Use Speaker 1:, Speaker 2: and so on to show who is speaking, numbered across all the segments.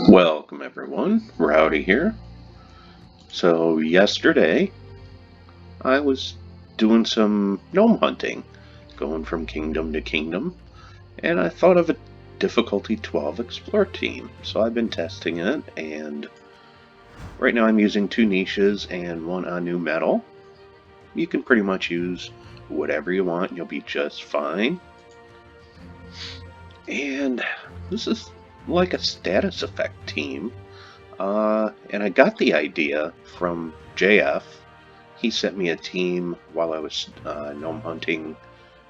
Speaker 1: Welcome everyone, Rowdy here. So yesterday I was doing some gnome hunting, going from kingdom to kingdom, and I thought of a difficulty 12 explore team. So I've been testing it, and right now I'm using 2 niches and 1 Anu metal. You can pretty much use whatever you want, you'll be just fine. And this is like a status effect team. And I got the idea from JF. He sent me a team while I was gnome hunting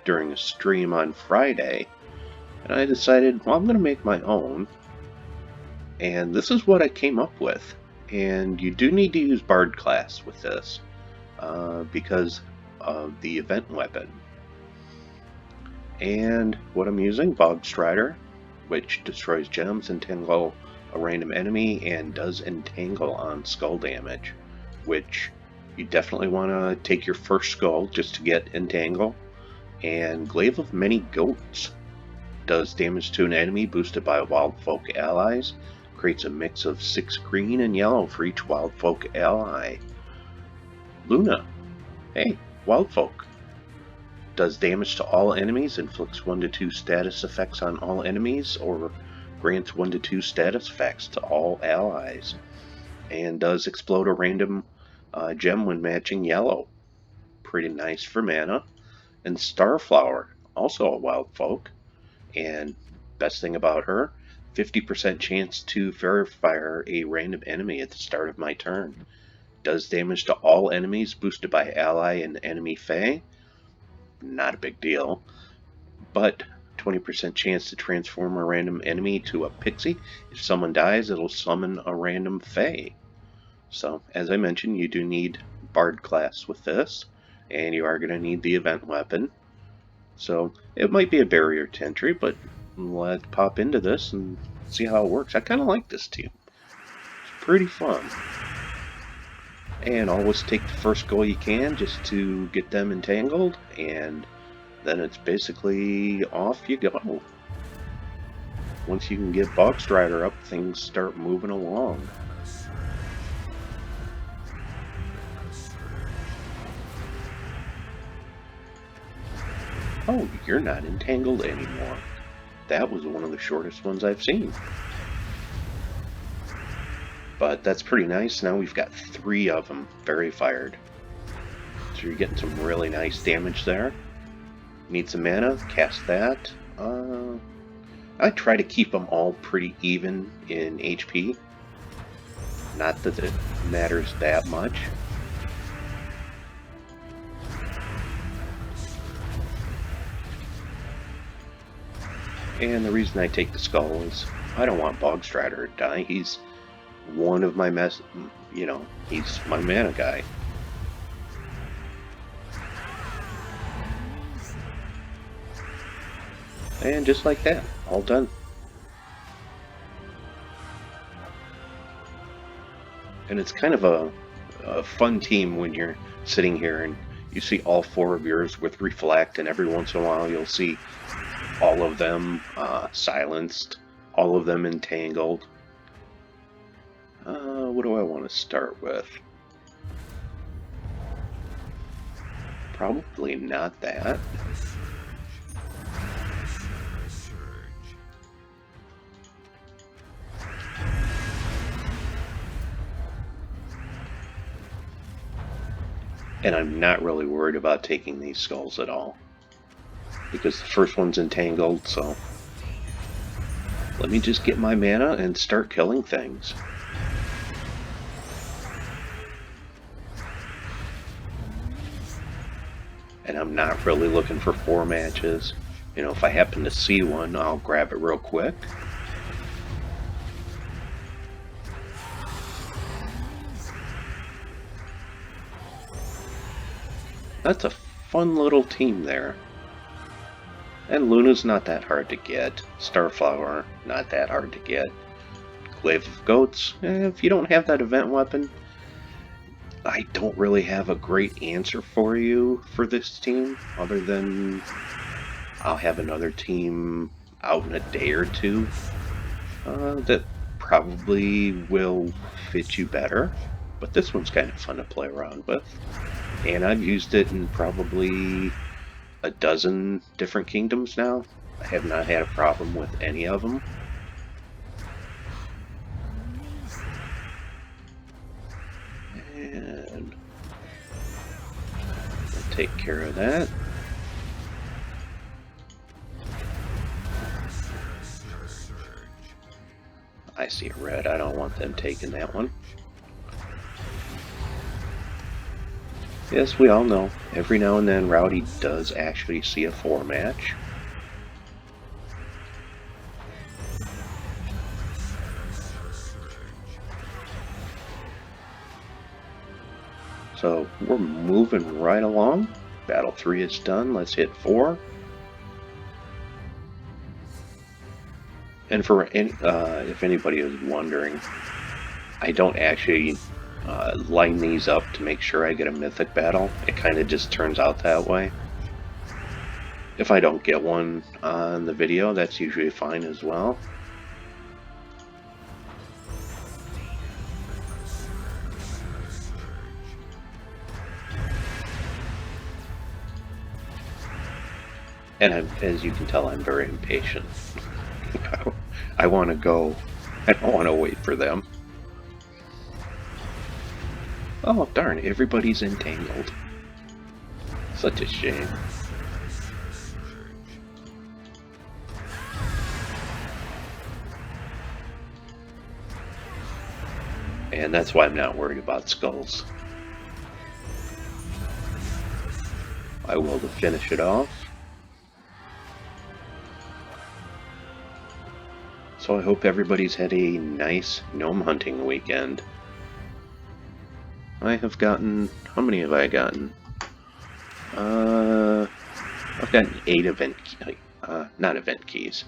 Speaker 1: during a stream on Friday. And I decided, well, I'm going to make my own. And this is what I came up with. And you do need to use Bard class with this because of the event weapon. And what I'm using, Bogstrider, which destroys gems, entangle a random enemy, and does entangle on skull damage, which you definitely want to take your first skull just to get entangle. And Glaive of Many Goats does damage to an enemy boosted by wild folk allies, creates a mix of 6 green and yellow for each wild folk ally. Luna, hey, wild folk, does damage to all enemies, inflicts 1 to 2 status effects on all enemies, or grants 1 to 2 status effects to all allies, and does explode a random gem when matching yellow. Pretty nice for mana. And Starflower, also a wild folk, and best thing about her, 50% chance to Fairy Fire a random enemy at the start of my turn. Does damage to all enemies boosted by ally and enemy Fae. Not a big deal, but 20% chance to transform a random enemy to a pixie. If someone dies, it'll summon a random Fae. So, as I mentioned, you do need Bard class with this, and you are going to need the event weapon. So, it might be a barrier to entry, but let's pop into this and see how it works. I kind of like this team. It's pretty fun. And always take the first goal you can just to get them entangled, and then it's basically off you go. Once you can get Bogstrider up, things start moving along. Oh, you're not entangled anymore. That was one of the shortest ones I've seen. But that's pretty nice. Now we've got 3 of them very fired. So you're getting some really nice damage there. Need some mana, cast that. I try to keep them all pretty even in HP. Not that it matters that much. And the reason I take the skull is I don't want Bogstrider to die. He's one of my he's my mana guy. And just like that, all done. And it's kind of a fun team when you're sitting here and you see all 4 of yours with Reflect, and every once in a while you'll see all of them silenced, all of them entangled. What do I want to start with? Probably not that. And I'm not really worried about taking these skulls at all, because the first one's entangled, so let me just get my mana and start killing things. And I'm not really looking for 4 matches. You know, if I happen to see one, I'll grab it real quick. That's a fun little team there. And Luna's not that hard to get. Starflower, not that hard to get. Glaive of Goats, if you don't have that event weapon, I don't really have a great answer for you for this team, other than I'll have another team out in a day or two that probably will fit you better, but this one's kind of fun to play around with. And I've used it in probably a dozen different kingdoms now. I have not had a problem with any of them. And we'll take care of that. I see a red. I don't want them taking that one. Yes, we all know, every now and then Rowdy does actually see a 4 match. So we're moving right along. Battle 3 is done. Let's hit 4. And for any, if anybody is wondering, I don't actually line these up to make sure I get a mythic battle. It kind of just turns out that way. If I don't get one on the video, that's usually fine as well. And as you can tell, I'm very impatient. I want to go. I don't want to wait for them. Oh, darn, everybody's entangled. Such a shame. And that's why I'm not worried about skulls. I will to finish it off. So I hope everybody's had a nice gnome hunting weekend. I have gotten... How many have I gotten? I've gotten 8 event... not event keys.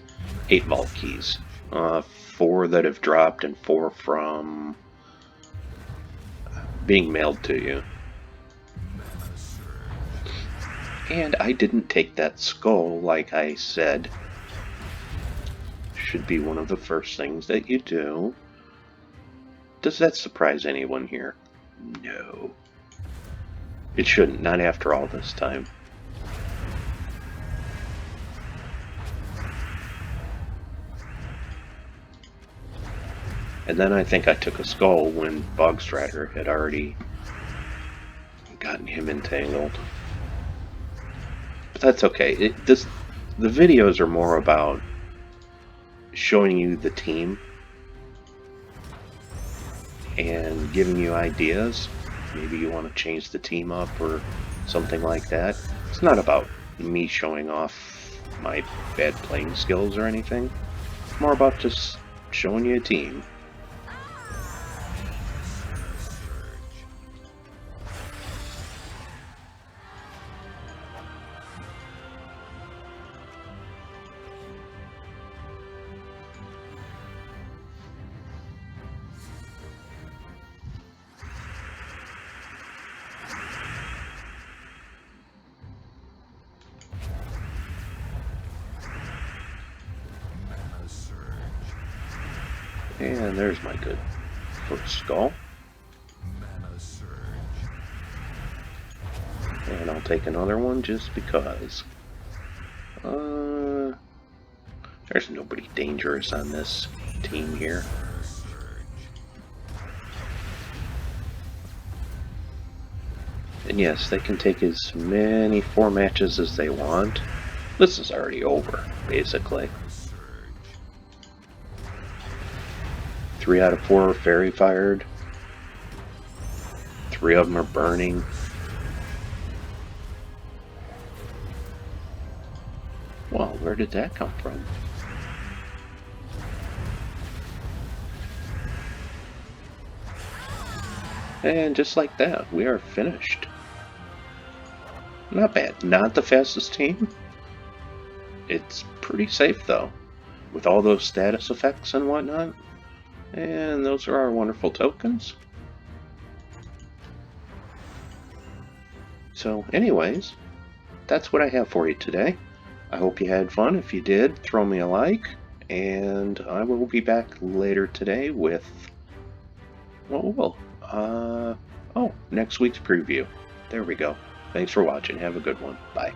Speaker 1: 8 vault keys. 4 that have dropped and 4 from... being mailed to you. And I didn't take that skull like I said. Should be one of the first things that you do. Does that surprise anyone here? No. It shouldn't, not after all this time. And then I think I took a skull when Bogstrider had already gotten him entangled. But that's okay. The videos are more about showing you the team and giving you ideas. Maybe you want to change the team up or something like that. It's not about me showing off my bad playing skills or anything. It's more about just showing you a team. And there's my good first skull. And I'll take another one just because. There's nobody dangerous on this team here. And yes, they can take as many 4 matches as they want. This is already over, basically. 3 out of 4 are fairy fired. 3 of them are burning. Well, where did that come from? And just like that, we are finished. Not bad. Not the fastest team. It's pretty safe though, with all those status effects and whatnot. And those are our wonderful tokens. So anyways, that's what I have for you today. I hope you had fun. If you did, throw me a like. And I will be back later today with, next week's preview. There we go. Thanks for watching. Have a good one. Bye.